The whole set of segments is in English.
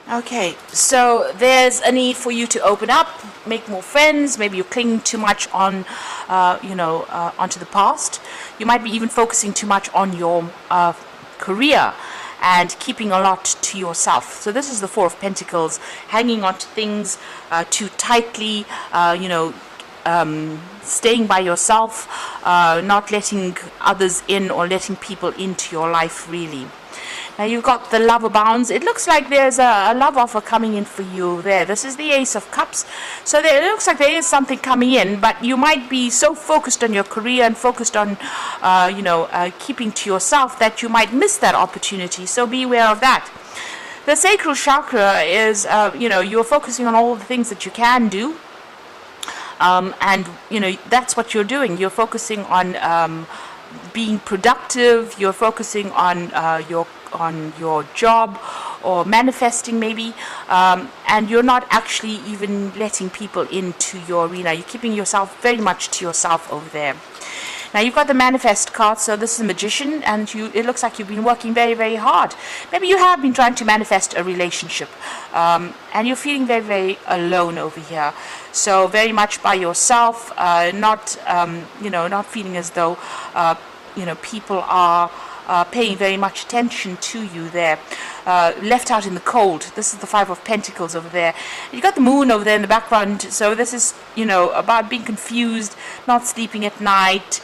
Okay, so there's a need for you to open up, make more friends. Maybe you're clinging too much on, onto the past. You might be even focusing too much on your career and keeping a lot to yourself. So this is the Four of Pentacles, hanging on to things too tightly, staying by yourself, not letting others in or letting people into your life really. Now you've got the Lover Bounds. It looks like there's a love offer coming in for you there. This is the Ace of Cups. So it looks like there is something coming in, but you might be so focused on your career and focused on, keeping to yourself that you might miss that opportunity. So be aware of that. The sacral chakra is, you're focusing on all the things that you can do. And, that's what you're doing. You're focusing on being productive. You're focusing on your job or manifesting maybe, and you're not actually even letting people into your arena. You're keeping yourself very much to yourself over there. Now you've got the Manifest card, so this is a Magician, and it looks like you've been working very, very hard. Maybe you have been trying to manifest a relationship, and you're feeling very, very alone over here. So very much by yourself, not feeling as though, people are paying very much attention to you there. Left out in the cold. This is the Five of Pentacles over there. You got the Moon over there in the background. So this is, about being confused, not sleeping at night.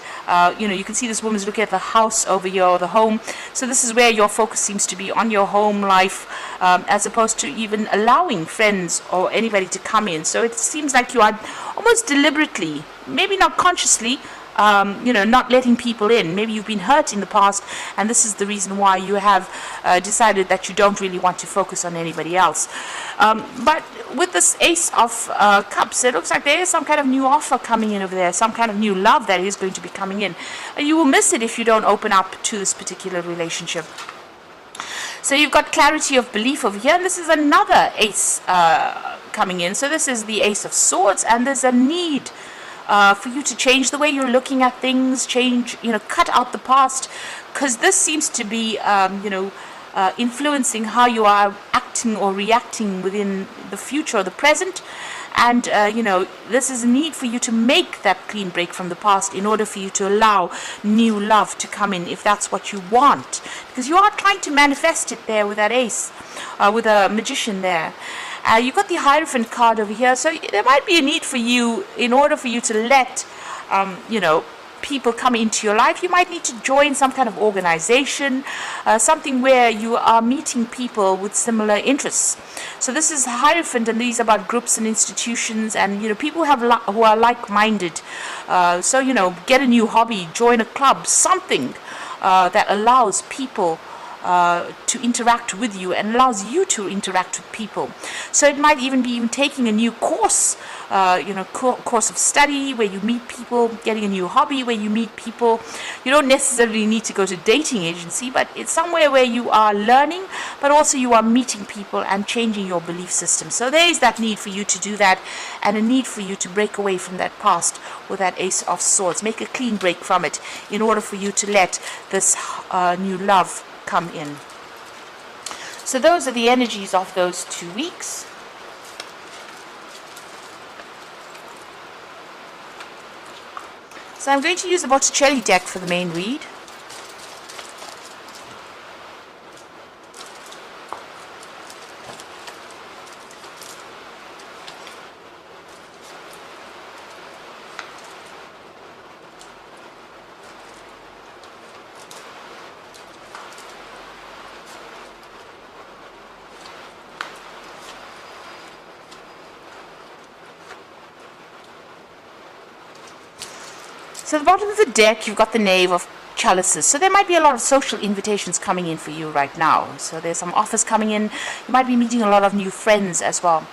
You can see this woman's looking at the house over here, or the home. So this is where your focus seems to be, on your home life, as opposed to even allowing friends or anybody to come in. So it seems like you are almost deliberately, maybe not consciously, not letting people in. Maybe you've been hurt in the past, and this is the reason why you have decided that you don't really want to focus on anybody else. But with this Ace of Cups, it looks like there is some kind of new offer coming in over there, some kind of new love that is going to be coming in. And you will miss it if you don't open up to this particular relationship. So you've got clarity of belief over here, and this is another Ace coming in. So this is the Ace of Swords, and there's a need for you to change the way you're looking at things, cut out the past, because this seems to be, influencing how you are acting or reacting within the future or the present. And, this is a need for you to make that clean break from the past in order for you to allow new love to come in, if that's what you want. Because you are trying to manifest it there with that Ace, with a Magician there. You've got the Hierophant card over here, so there might be a need for you, in order for you to let, people come into your life. You might need to join some kind of organization, something where you are meeting people with similar interests. So this is Hierophant, and these are about groups and institutions, and people who are like-minded. So get a new hobby, join a club, something that allows people to interact with you and allows you to interact with people. So it might even be taking a new course, course of study where you meet people, getting a new hobby where you meet people. You don't necessarily need to go to dating agency, but it's somewhere where you are learning, but also you are meeting people and changing your belief system. So there is that need for you to do that, and a need for you to break away from that past with that Ace of Swords. Make a clean break from it in order for you to let this new love come in. So those are the energies of those 2 weeks. So I'm going to use the Botticelli deck for the main read. So at the bottom of the deck, you've got the Knave of Chalices. So there might be a lot of social invitations coming in for you right now. So there's some offers coming in. You might be meeting a lot of new friends as well.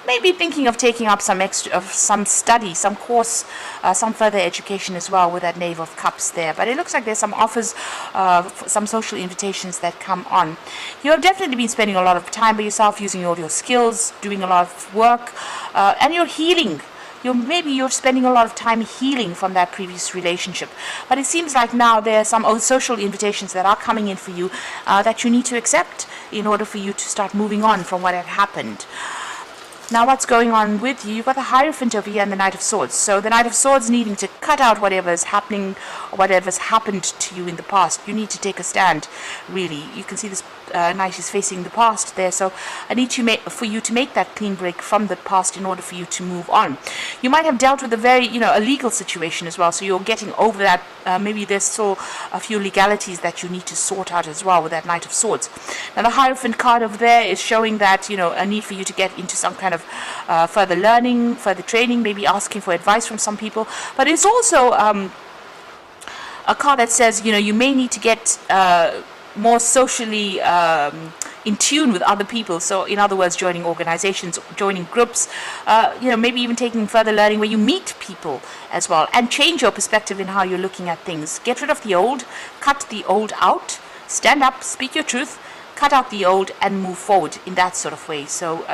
Maybe thinking of taking up some study, some course, some further education as well with that Knave of Cups there. But it looks like there's some offers, some social invitations that come on. You have definitely been spending a lot of time by yourself, using all your skills, doing a lot of work, and you're healing. maybe you're spending a lot of time healing from that previous relationship. But it seems like now there are some social invitations that are coming in for you that you need to accept in order for you to start moving on from what had happened. Now what's going on with you? You've got the Hierophant over here and the Knight of Swords. So the Knight of Swords needing to cut out whatever is happening or whatever's happened to you in the past. You need to take a stand, really. You can see this Knight is facing the past there. So I need for you to make that clean break from the past in order for you to move on. You might have dealt with a very, a legal situation as well. So you're getting over that. Maybe there's still a few legalities that you need to sort out as well with that Knight of Swords. Now the Hierophant card over there is showing that, a need for you to get into some kind of further learning, further training, maybe asking for advice from some people. But it's also a card that says, you may need to get more socially in tune with other people. So in other words, joining organizations, joining groups, maybe even taking further learning where you meet people as well, and change your perspective in how you're looking at things. Get rid of the old, cut the old out, stand up, speak your truth, cut out the old, and move forward in that sort of way. So,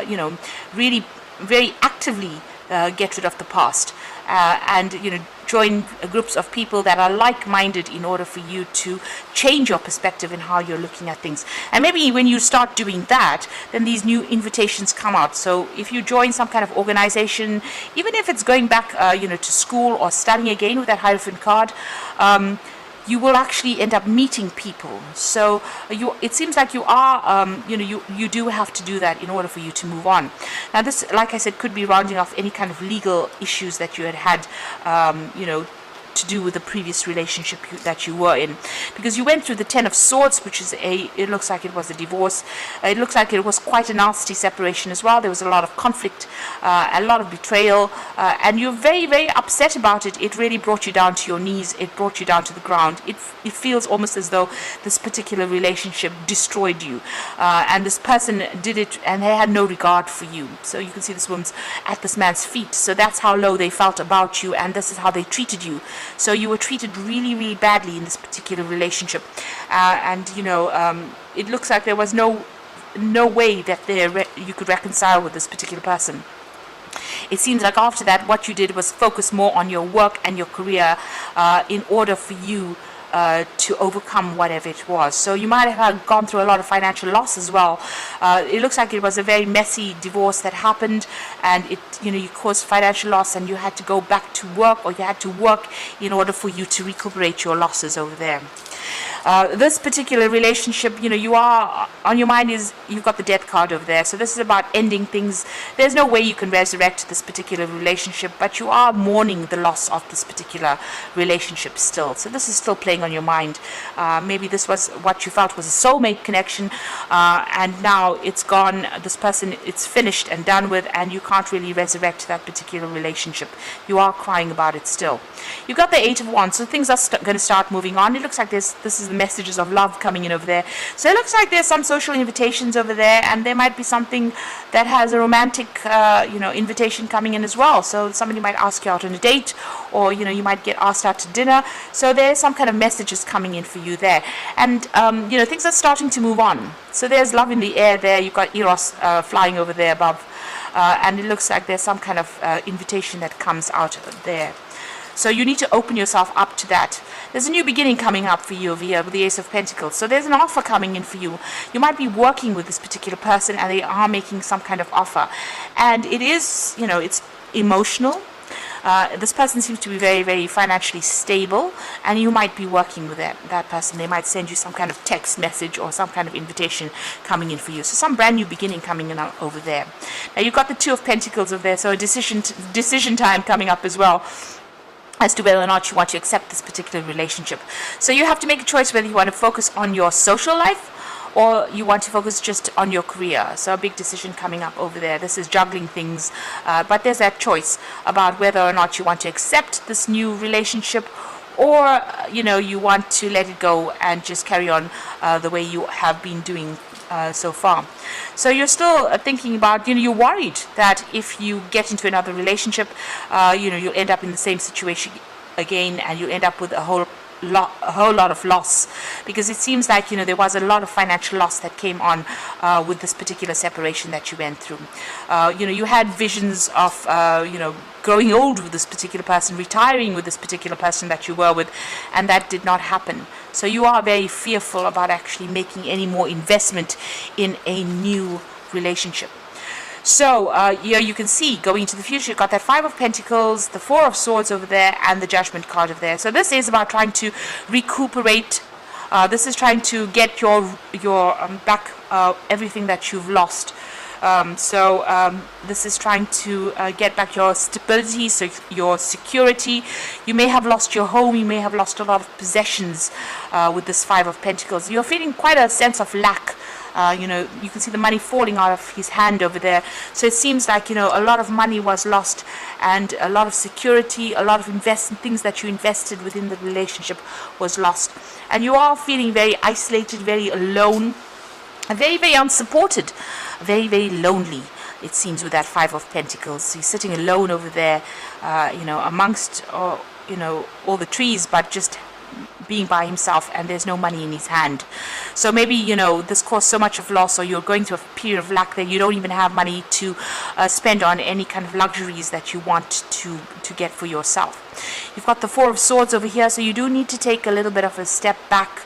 really very actively get rid of the past and, join groups of people that are like-minded in order for you to change your perspective in how you're looking at things. And maybe when you start doing that, then these new invitations come out. So if you join some kind of organization, even if it's going back, to school or studying again with that Hierophant card, you will actually end up meeting people. So it seems like you are, you do have to do that in order for you to move on. Now this, like I said, could be rounding off any kind of legal issues that you had, to do with the previous relationship that you were in, because you went through the Ten of Swords, which is it looks like it was a divorce. It looks like it was quite a nasty separation as well. There was a lot of conflict, a lot of betrayal, and you're very, very upset about it. It really brought you down to your knees. It brought you down to the ground. It feels almost as though this particular relationship destroyed you, and this person did it, and they had no regard for you. So you can see this woman's at this man's feet. So that's how low they felt about you, and this is how they treated you. So you were treated really, really badly in this particular relationship, and it looks like there was no way that you could reconcile with this particular person. It seems like after that, what you did was focus more on your work and your career in order for you to overcome whatever it was. So you might have gone through a lot of financial loss as well. It looks like it was a very messy divorce that happened, and you caused financial loss, and you had to go back to work, or you had to work in order for you to recuperate your losses over there. This particular relationship, you are on your mind is you've got the Death card over there. So this is about ending things. There's no way you can resurrect this particular relationship, but you are mourning the loss of this particular relationship still. So this is still playing on your mind. Maybe this was what you felt was a soulmate connection, and now it's gone. This person, it's finished and done with, and you can't really resurrect that particular relationship. You are crying about it still. You've got the Eight of Wands, so things are going to start moving on. It looks like this is the messages of love coming in over there. So it looks like there's some social invitations over there, and there might be something that has a romantic, invitation coming in as well. So somebody might ask you out on a date, or you might get asked out to dinner. So there's some kind of messages coming in for you there, and things are starting to move on. So there's love in the air there. You've got Eros flying over there above, and it looks like there's some kind of invitation that comes out there. So you need to open yourself up to that. There's a new beginning coming up for you over here with the Ace of Pentacles. So there's an offer coming in for you. You might be working with this particular person, and they are making some kind of offer. And it is, it's emotional. This person seems to be very, very financially stable, and you might be working with that person. They might send you some kind of text message or some kind of invitation coming in for you. So some brand new beginning coming in over there. Now you've got the Two of Pentacles over there, so a decision time coming up as well, as to whether or not you want to accept this particular relationship. So you have to make a choice whether you want to focus on your social life, or you want to focus just on your career. So a big decision coming up over there. This is juggling things, but there's that choice about whether or not you want to accept this new relationship, or you want to let it go and just carry on the way you have been doing so far. So you're still thinking about, you're worried that if you get into another relationship, you'll end up in the same situation again, and you'll end up with a whole a whole lot of loss, because it seems like there was a lot of financial loss that came on with this particular separation that you went through. You had visions of growing old with this particular person, retiring with this particular person that you were with, and that did not happen. So you are very fearful about actually making any more investment in a new relationship. So here you can see, going into the future, you've got that Five of Pentacles, the Four of Swords over there, and the Judgment card over there. So this is about trying to recuperate. This is trying to get your back everything that you've lost. This is trying to get back your stability, so your security. You may have lost your home. You may have lost a lot of possessions with this Five of Pentacles. You're feeling quite a sense of lack. You can see the money falling out of his hand over there. So it seems like, a lot of money was lost, and a lot of security, a lot of things that you invested within the relationship was lost. And you are feeling very isolated, very alone, very, very unsupported, very, very lonely, it seems, with that Five of Pentacles. He's sitting alone over there, amongst, all the trees, but just being by himself, and there's no money in his hand. So maybe this caused so much of loss, or you're going through a period of lack that you don't even have money to spend on any kind of luxuries that you want to get for yourself. You've got the Four of Swords over here, so you do need to take a little bit of a step back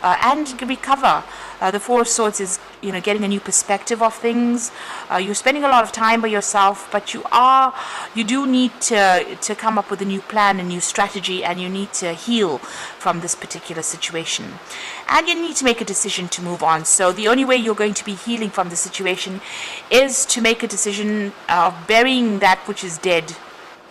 and recover. The Four of Swords is getting a new perspective of things. You're spending a lot of time by yourself, but you do need to come up with a new plan, a new strategy, and you need to heal from this particular situation. And you need to make a decision to move on. So the only way you're going to be healing from the situation is to make a decision of burying that which is dead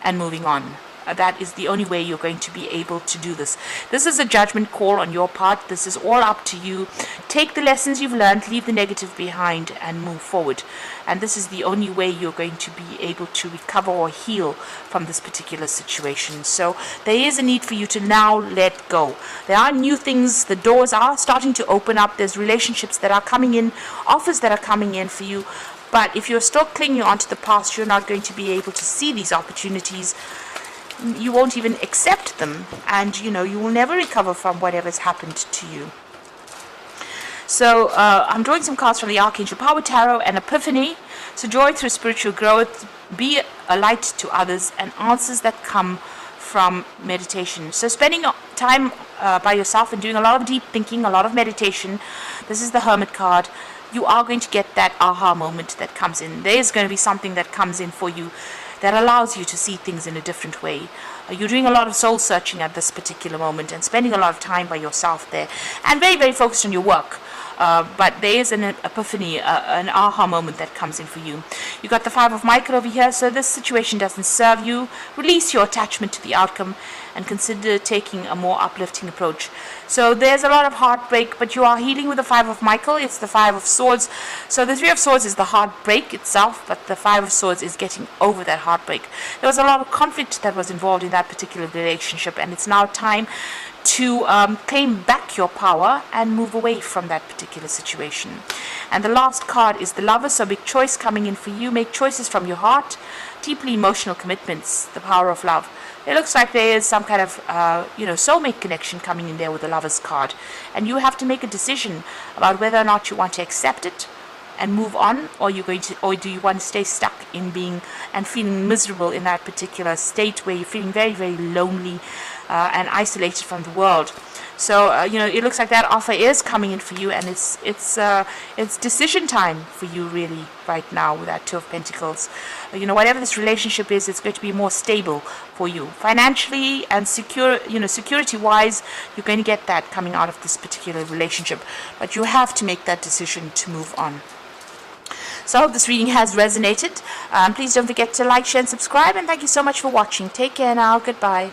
and moving on. That is the only way you're going to be able to do this. This is a judgment call on your part. This is all up to you. Take the lessons you've learned, leave the negative behind, and move forward. And this is the only way you're going to be able to recover or heal from this particular situation. So there is a need for you to now let go. There are new things. The doors are starting to open up. There's relationships that are coming in, offers that are coming in for you. But if you're still clinging onto the past, you're not going to be able to see these opportunities. You won't even accept them, and you will never recover from whatever's happened to you. So I'm drawing some cards from the Archangel Power Tarot and Epiphany. So joy through spiritual growth, be a light to others, and answers that come from meditation. So spending time by yourself and doing a lot of deep thinking, a lot of meditation. This is the Hermit card. You are going to get that aha moment that comes in. There is going to be something that comes in for you that allows you to see things in a different way. You're doing a lot of soul searching at this particular moment and spending a lot of time by yourself there, and very, very focused on your work. But there is an epiphany, an aha moment that comes in for you. You got the Five of Michael over here, so this situation doesn't serve you. Release your attachment to the outcome and consider taking a more uplifting approach. So there's a lot of heartbreak, but you are healing with the Five of Michael. It's the Five of Swords. So the Three of Swords is the heartbreak itself, but the Five of Swords is getting over that heartbreak. There was a lot of conflict that was involved in that particular relationship, and it's now time to claim back your power and move away from that particular situation. And the last card is the Lover, so big choice coming in for you. Make choices from your heart, deeply emotional commitments, the power of love. It looks like there is some kind of soulmate connection coming in there with the Lover's card, and you have to make a decision about whether or not you want to accept it and move on, or do you want to stay stuck in being and feeling miserable in that particular state where you're feeling very, very lonely and isolated from the world. So it looks like that offer is coming in for you, and it's decision time for you really right now with that Two of Pentacles. Whatever this relationship is, it's going to be more stable for you financially and security wise. You're going to get that coming out of this particular relationship, but you have to make that decision to move on. So I hope this reading has resonated. Please don't forget to like, share, and subscribe, and thank you so much for watching. Take care now. Goodbye.